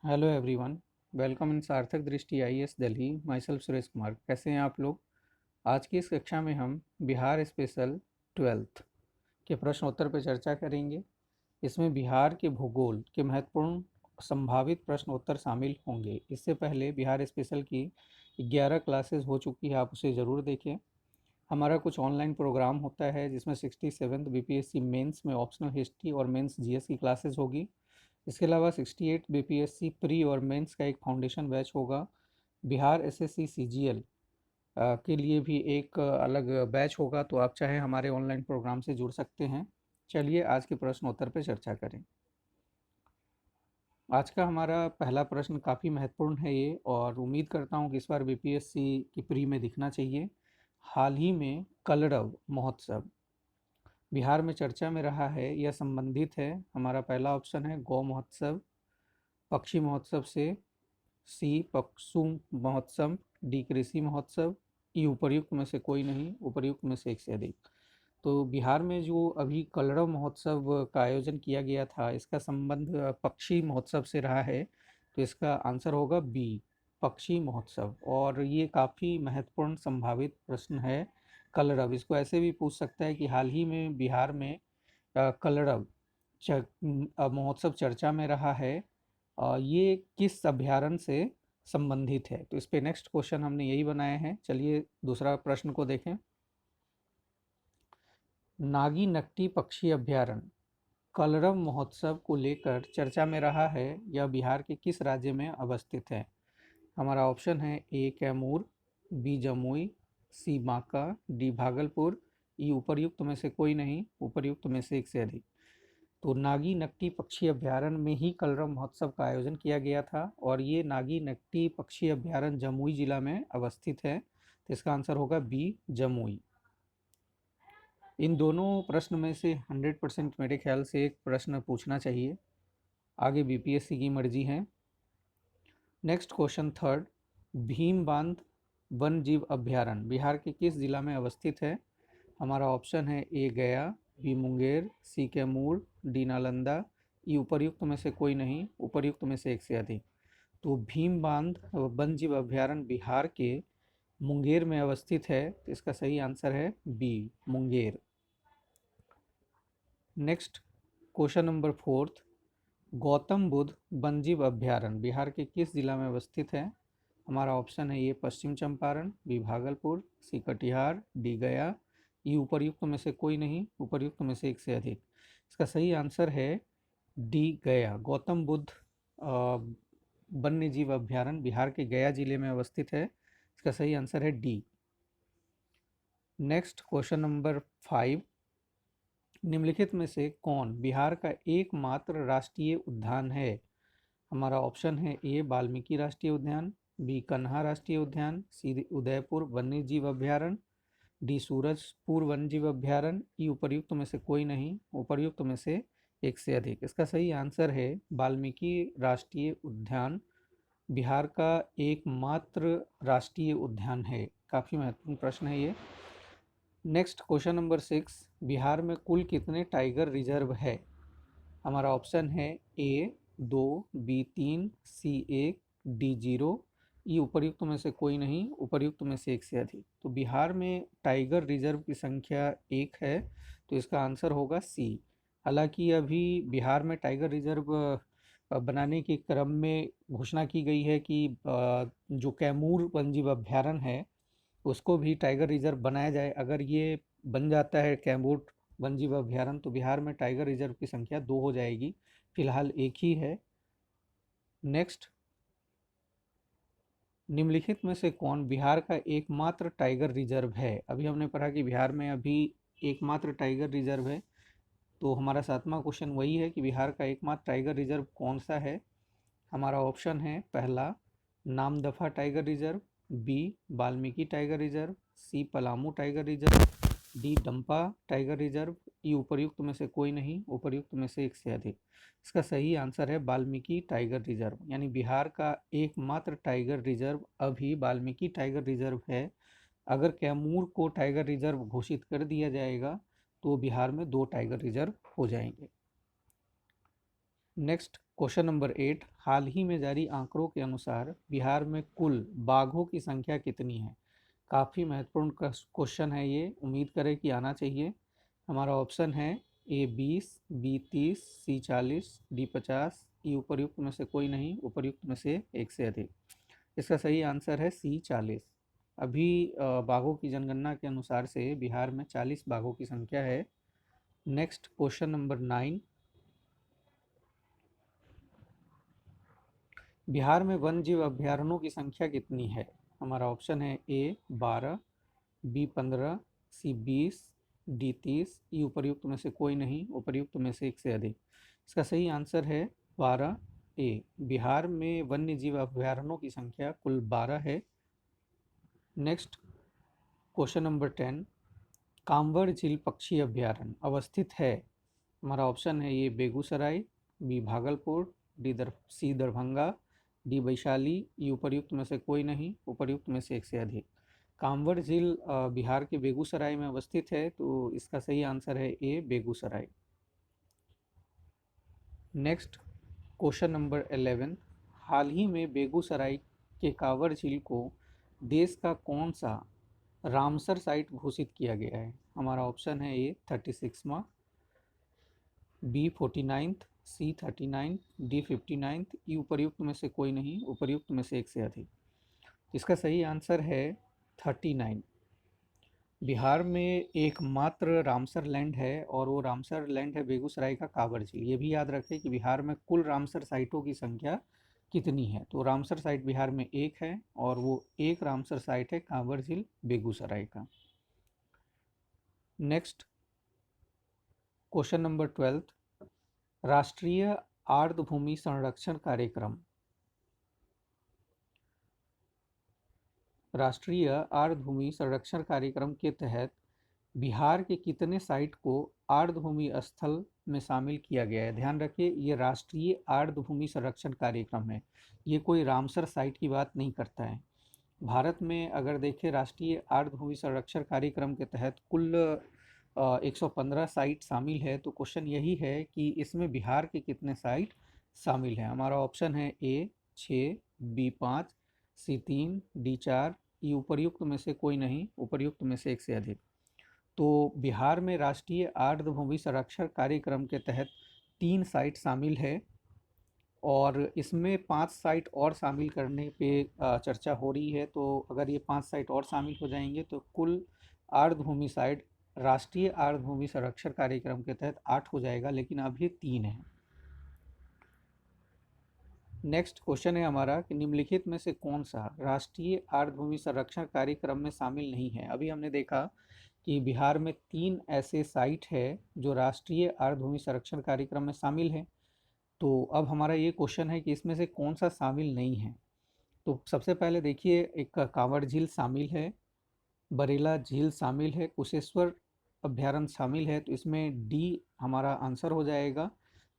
Hello everyone. Welcome in सार्थक दृष्टि IAS Delhi. My self Suresh Kumar. कैसे हैं आप लोग? आज की इस कक्षा में हम बिहार स्पेशल 12th के प्रश्न उत्तर पर चर्चा करेंगे। इसमें बिहार के भूगोल के महत्वपूर्ण संभावित प्रश्न उत्तर शामिल होंगे। इससे पहले बिहार स्पेशल की 11 क्लासेस हो चुकी है, आप उसे ज़रूर देखें। हमारा कुछ ऑनलाइन प्रोग्राम होता है जिसमें 67th बीपीएससी मेंस में ऑप्शनल हिस्ट्री और मेंस जीएस की क्लासेस होगी। इसके अलावा 68 बीपीएससी प्री और मेंस का एक फाउंडेशन बैच होगा। बिहार एसएससी सीजीएल के लिए भी एक अलग बैच होगा, तो आप चाहे हमारे ऑनलाइन प्रोग्राम से जुड़ सकते हैं। चलिए आज के प्रश्न उत्तर पर चर्चा करें। आज का हमारा पहला प्रश्न काफ़ी महत्वपूर्ण है ये, और उम्मीद करता हूँ कि इस बार बीपीएससी की प्री में दिखना चाहिए। हाल ही में कलरव महोत्सव बिहार में चर्चा में रहा है, यह संबंधित है। हमारा पहला ऑप्शन है गौ महोत्सव, पक्षी महोत्सव से, सी पक्षु महोत्सव, डी कृषि महोत्सव, ई उपर्युक्त में से कोई नहीं, उपर्युक्त में से एक से अधिक। तो बिहार में जो अभी कलरव महोत्सव का आयोजन किया गया था, इसका संबंध पक्षी महोत्सव से रहा है, तो इसका आंसर होगा बी, पक्षी महोत्सव। और ये काफ़ी महत्वपूर्ण संभावित प्रश्न है। कलरव, इसको ऐसे भी पूछ सकता है कि हाल ही में बिहार में कलरव महोत्सव चर्चा में रहा है, ये किस अभ्यारण्य से संबंधित है। तो इस पे नेक्स्ट क्वेश्चन हमने यही बनाए हैं। चलिए दूसरा प्रश्न को देखें। नागी नकटी पक्षी अभ्यारण्य कलरव महोत्सव को लेकर चर्चा में रहा है, यह बिहार के किस राज्य में अवस्थित है। हमारा ऑप्शन है ए कैमूर, बी जमुई, सी बांका, डी भागलपुर, ई उपर्युक्त में से कोई नहीं, उपर्युक्त में से एक से अधिक। तो नागी नकटी पक्षी अभ्यारण्य में ही कलरव महोत्सव का आयोजन किया गया था, और ये नागी नकटी पक्षी अभ्यारण्य जमुई जिला में अवस्थित है। तो इसका आंसर होगा बी जमुई। इन दोनों प्रश्न में से 100% मेरे ख्याल से एक प्रश्न पूछना चाहिए, आगे बीपीएससी की मर्जी है। नेक्स्ट क्वेश्चन थर्ड, भीम बांध वन जीव अभ्यारण्य बिहार के किस जिला में अवस्थित है। हमारा ऑप्शन है ए गया, बी मुंगेर, सी कैमूर, डी नालंदा, ई उपर्युक्त में से कोई नहीं, उपर्युक्त में से एक से अधिक। तो भीम बांध वन जीव अभ्यारण्य बिहार के मुंगेर में अवस्थित है, तो इसका सही आंसर है B Munger. Next question number fourth, Gautam Buddha वन्यजीव अभ्यारण्य बिहार के किस जिला में अवस्थित है। हमारा ऑप्शन है ये पश्चिम चंपारण, बी भागलपुर, सी कटिहार, डी गया, ई उपर्युक्त में से कोई नहीं, उपर्युक्त में से एक से अधिक। इसका सही आंसर है डी गया। गौतम बुद्ध वन्य जीव अभ्यारण्य बिहार के गया जिले में अवस्थित है। इसका सही आंसर है डी। नेक्स्ट क्वेश्चन नंबर 5, निम्नलिखित में से कौन बिहार का एकमात्र राष्ट्रीय उद्यान है। हमारा ऑप्शन है ए वाल्मीकि राष्ट्रीय उद्यान, बी कन्हा राष्ट्रीय उद्यान, सी उदयपुर वन्य जीव अभ्यारण्य, डी सूरजपुर वन्य जीव अभ्यारण्य, ई उपर्युक्त में से कोई नहीं, उपर्युक्त में से एक से अधिक। इसका सही आंसर है वाल्मीकि राष्ट्रीय उद्यान बिहार का एकमात्र राष्ट्रीय उद्यान है। काफ़ी महत्वपूर्ण प्रश्न है ये। नेक्स्ट क्वेश्चन नंबर 6, बिहार में कुल कितने टाइगर रिजर्व है। हमारा ऑप्शन है ए 2, बी 3, सी 1, डी 0, ई उपर्युक्त में से कोई नहीं, उपर्युक्त में से एक से अधिक। तो बिहार में टाइगर रिजर्व की संख्या 1 है, तो इसका आंसर होगा सी। हालांकि अभी बिहार में टाइगर रिजर्व बनाने के क्रम में घोषणा की गई है कि जो कैमूर वन्यजीव अभ्यारण्य है उसको भी टाइगर रिजर्व बनाया जाए। अगर ये बन जाता है कैमूर वन्यजीव अभ्यारण्य, तो बिहार में टाइगर रिजर्व की संख्या 2 हो जाएगी, फिलहाल एक ही है। नेक्स्ट, निम्नलिखित में से कौन बिहार का एकमात्र टाइगर रिजर्व है। अभी हमने पढ़ा कि बिहार में अभी एकमात्र टाइगर रिजर्व है, तो हमारा सातवां क्वेश्चन वही है कि बिहार का एकमात्र टाइगर रिजर्व कौन सा है। हमारा ऑप्शन है पहला Namdapha tiger reserve, B Valmiki tiger reserve, C Palamu tiger reserve, D Dampa tiger reserve, E उपर्युक्त में से कोई नहीं, उपर्युक्त में से एक से अधिक। इसका सही आंसर है वाल्मीकि टाइगर रिजर्व, यानी बिहार का एकमात्र टाइगर रिजर्व अभी वाल्मीकि टाइगर रिजर्व है। अगर कैमूर को टाइगर रिजर्व घोषित कर दिया जाएगा तो बिहार में 2 टाइगर रिजर्व हो जाएंगे। नेक्स्ट क्वेश्चन नंबर 8, हाल ही में जारी आंकड़ों के अनुसार बिहार में कुल बाघों की संख्या कितनी है? काफ़ी महत्वपूर्ण क्वेश्चन है ये, उम्मीद करें कि आना चाहिए। हमारा ऑप्शन है ए 20, बी 30, सी 40, डी 50, ई उपर्युक्त में से कोई नहीं, उपर्युक्त में से एक से अधिक। इसका सही आंसर है सी 40। अभी बाघों की जनगणना के अनुसार से बिहार में 40 बाघों की संख्या है। नेक्स्ट क्वेश्चन नंबर 9, बिहार में वन्य जीव अभ्यारण्यों की संख्या कितनी है? हमारा ऑप्शन है ए 12, बी 15, सी 20, डी 30, ई उपर्युक्त में से कोई नहीं, उपर्युक्त में से एक से अधिक। इसका सही आंसर है 12 ए। बिहार में वन्य जीव अभ्यारण्यों की संख्या कुल 12 है। नेक्स्ट क्वेश्चन नंबर 10, कांवर झील पक्षी अभ्यारण्य अवस्थित है? हमारा ऑप्शन है ये बेगूसराय, बी भागलपुर, सी दरभंगा, डी वैशाली, ई उपर्युक्त में से कोई नहीं, उपर्युक्त में से एक से अधिक। कांवर झील बिहार के बेगूसराय में अवस्थित है, तो इसका सही आंसर है ए बेगूसराय। नेक्स्ट क्वेश्चन नंबर 11, हाल ही में बेगूसराय के कांवर झील को देश का कौन सा रामसर साइट घोषित किया गया है? हमारा ऑप्शन है ए 36वां, बी 49, सी 39, डी 59, ई उपर्युक्त में से कोई नहीं, उपर्युक्त में से एक से अधिक। इसका सही आंसर है 39। बिहार में एकमात्र रामसर लैंड है और वो रामसर लैंड है बेगूसराय का कांवर झील। ये भी याद रखें कि बिहार में कुल रामसर साइटों की संख्या कितनी है। तो रामसर साइट बिहार में एक है और वो एक रामसर साइट है कांवर झील बेगूसराय का। नेक्स्ट क्वेश्चन नंबर 12, राष्ट्रीय आर्द्रभूमि संरक्षण कार्यक्रम, राष्ट्रीय आर्द्रभूमि संरक्षण कार्यक्रम के तहत बिहार के कितने साइट को आर्द्रभूमि स्थल में शामिल किया गया है? ध्यान रखिए, ये राष्ट्रीय आर्द्रभूमि संरक्षण कार्यक्रम है, ये कोई रामसर साइट की बात नहीं करता है। भारत में अगर देखें राष्ट्रीय आर्द्रभूमि संरक्षण कार्यक्रम के तहत कुल 115 साइट शामिल है। तो क्वेश्चन यही है कि इसमें बिहार के कितने साइट शामिल हैं? हमारा ऑप्शन है ए 6, बी 5, सी 3, डी 4, ई उपर्युक्त में से कोई नहीं, उपर्युक्त में से एक से अधिक। तो बिहार में राष्ट्रीय आर्द्रभूमि संरक्षण कार्यक्रम के तहत 3 साइट शामिल है और इसमें 5 साइट और शामिल करने पे चर्चा हो रही है। तो अगर ये 5 साइट और शामिल हो जाएंगे तो कुल आर्द्रभूमि साइट राष्ट्रीय आर्द्रभूमि संरक्षण कार्यक्रम के तहत 8 हो जाएगा, लेकिन अभी 3 है। नेक्स्ट क्वेश्चन है हमारा कि निम्नलिखित में से कौन सा राष्ट्रीय आर्द्रभूमि संरक्षण कार्यक्रम में शामिल नहीं है? अभी हमने देखा कि बिहार में 3 ऐसे साइट है जो राष्ट्रीय आर्द्रभूमि संरक्षण कार्यक्रम में शामिल है। तो अब हमारा ये क्वेश्चन है कि इसमें से कौन सा शामिल नहीं है। तो सबसे पहले देखिए, एक कांवर झील शामिल है, बरेला झील शामिल है, कुशेश्वर अभ्यारण्य शामिल है। तो इसमें डी हमारा आंसर हो जाएगा।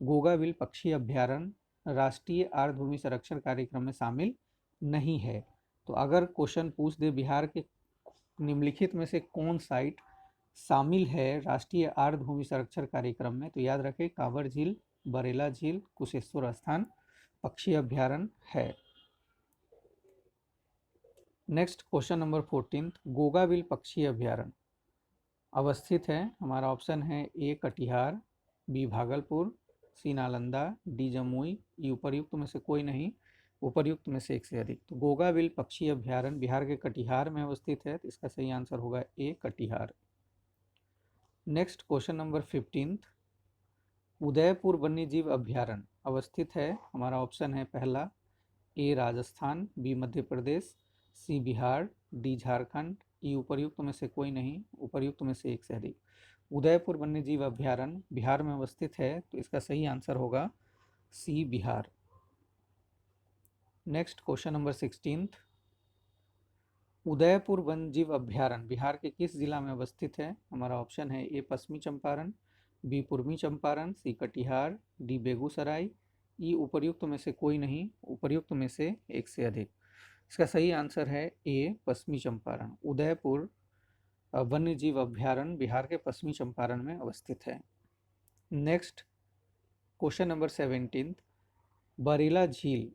गोगाविल पक्षी अभ्यारण्य राष्ट्रीय आर्द्रभूमि संरक्षण कार्यक्रम में शामिल नहीं है। तो अगर क्वेश्चन पूछ दे बिहार के निम्नलिखित में से कौन साइट शामिल है राष्ट्रीय आर्द्रभूमि संरक्षण कार्यक्रम में, तो याद रखें कांवर झील, बरेला झील, कुशेश्वर स्थान पक्षी अभ्यारण्य है। नेक्स्ट क्वेश्चन नंबर 14, गोगाविल पक्षी अभ्यारण्य अवस्थित है? हमारा ऑप्शन है ए कटिहार, बी भागलपुर, सी नालंदा, डी जमुई, ई उपर्युक्त में से कोई नहीं, उपर्युक्त में से एक से अधिक। तो गोगाविल पक्षी अभ्यारण्य बिहार के कटिहार में अवस्थित है, तो इसका सही आंसर होगा A Katihar. Next question number 15, Udaipur वन्यजीव अभ्यारण्य अवस्थित है? हमारा ऑप्शन है पहला A Rajasthan, B Madhya Pradesh, C Bihar, D Jharkhand, E उपर्युक्त में से कोई नहीं, उपर्युक्त में से एक से अधिक। उदयपुर वन्यजीव अभ्यारण्य बिहार में अवस्थित है, तो इसका सही आंसर होगा C Bihar. Next question number 16, Udaipur वन्यजीव अभ्यारण्य बिहार के किस जिला में अवस्थित है? हमारा ऑप्शन है ए पश्चिमी चंपारण, बी पूर्वी चंपारण, सी कटिहार, डी बेगूसराय, ई उपर्युक्त में से कोई नहीं, उपर्युक्त में से एक से अधिक। इसका सही आंसर है ए पश्चिमी चंपारण। उदयपुर वन्यजीव अभ्यारण्य बिहार के पश्चिमी चंपारण में अवस्थित है। नेक्स्ट क्वेश्चन नंबर 17, बरेला झील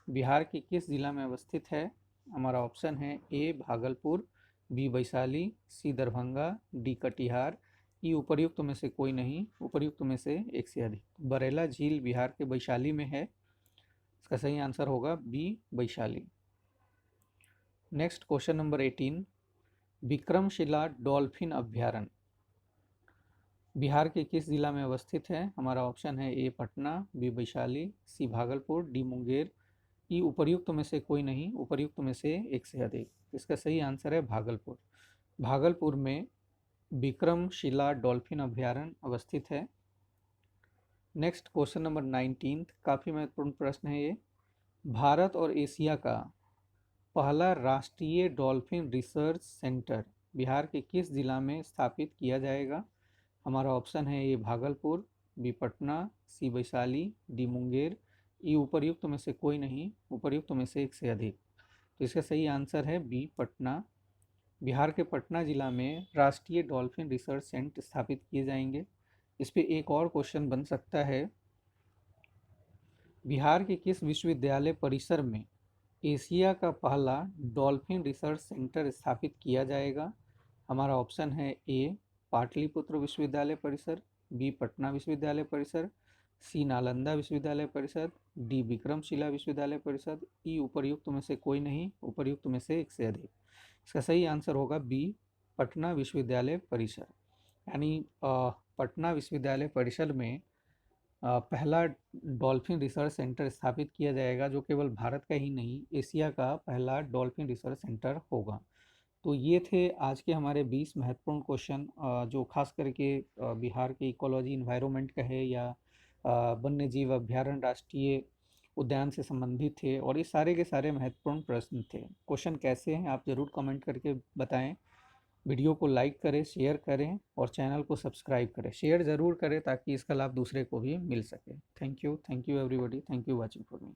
बिहार के किस जिला में अवस्थित है? हमारा ऑप्शन है ए भागलपुर, बी वैशाली, सी दरभंगा, डी कटिहार, ई उपर्युक्त में से कोई नहीं, उपर्युक्त में से एक से अधिक। बरेला झील बिहार के वैशाली में है, इसका सही आंसर होगा B Vaishali. Next question number 18, Vikramshila dolphin अभ्यारण्य बिहार के किस जिला में अवस्थित है? हमारा ऑप्शन है ए पटना, बी वैशाली, सी भागलपुर, डी मुंगेर, ई उपर्युक्त में से कोई नहीं, उपर्युक्त में से एक से अधिक। इसका सही आंसर है भागलपुर। भागलपुर में विक्रमशिला डॉल्फिन अभ्यारण्य अवस्थित है। नेक्स्ट क्वेश्चन नंबर 19, काफ़ी महत्वपूर्ण प्रश्न है ये। भारत और एशिया का पहला राष्ट्रीय डॉल्फिन रिसर्च सेंटर बिहार के किस जिला में स्थापित किया जाएगा? हमारा ऑप्शन है ए भागलपुर, बी पटना, सी वैशाली, डी मुंगेर, ई उपर्युक्त में से कोई नहीं, उपर्युक्त में से एक से अधिक। तो इसका सही आंसर है बी पटना। बिहार के पटना जिला में राष्ट्रीय डॉल्फिन रिसर्च सेंटर स्थापित किए जाएंगे। इस पे एक और क्वेश्चन बन सकता है, बिहार के किस विश्वविद्यालय परिसर में एशिया का पहला डॉल्फिन रिसर्च सेंटर स्थापित किया जाएगा? हमारा ऑप्शन है ए पाटलिपुत्र विश्वविद्यालय परिसर, बी पटना विश्वविद्यालय परिसर, सी नालंदा विश्वविद्यालय परिषद, डी विक्रमशिला विश्वविद्यालय परिषद, ई उपर्युक्त में से कोई नहीं, उपर्युक्त में से एक से अधिक। इसका सही आंसर होगा बी पटना विश्वविद्यालय परिसर। यानी पटना विश्वविद्यालय परिसर में पहला डॉल्फिन रिसर्च सेंटर स्थापित किया जाएगा, जो केवल भारत का ही नहीं एशिया का पहला डॉल्फिन रिसर्च सेंटर होगा। तो ये थे आज के हमारे 20 महत्वपूर्ण क्वेश्चन, जो खास करके बिहार के इकोलॉजी इन्वायरमेंट का है या वन्य जीव अभ्यारण्य राष्ट्रीय उद्यान से संबंधित थे, और ये सारे के सारे महत्वपूर्ण प्रश्न थे। क्वेश्चन कैसे हैं आप ज़रूर कमेंट करके बताएं। वीडियो को लाइक करें, शेयर करें और चैनल को सब्सक्राइब करें। शेयर ज़रूर करें ताकि इसका लाभ दूसरे को भी मिल सके। Thank you everybody, thank you watching for me.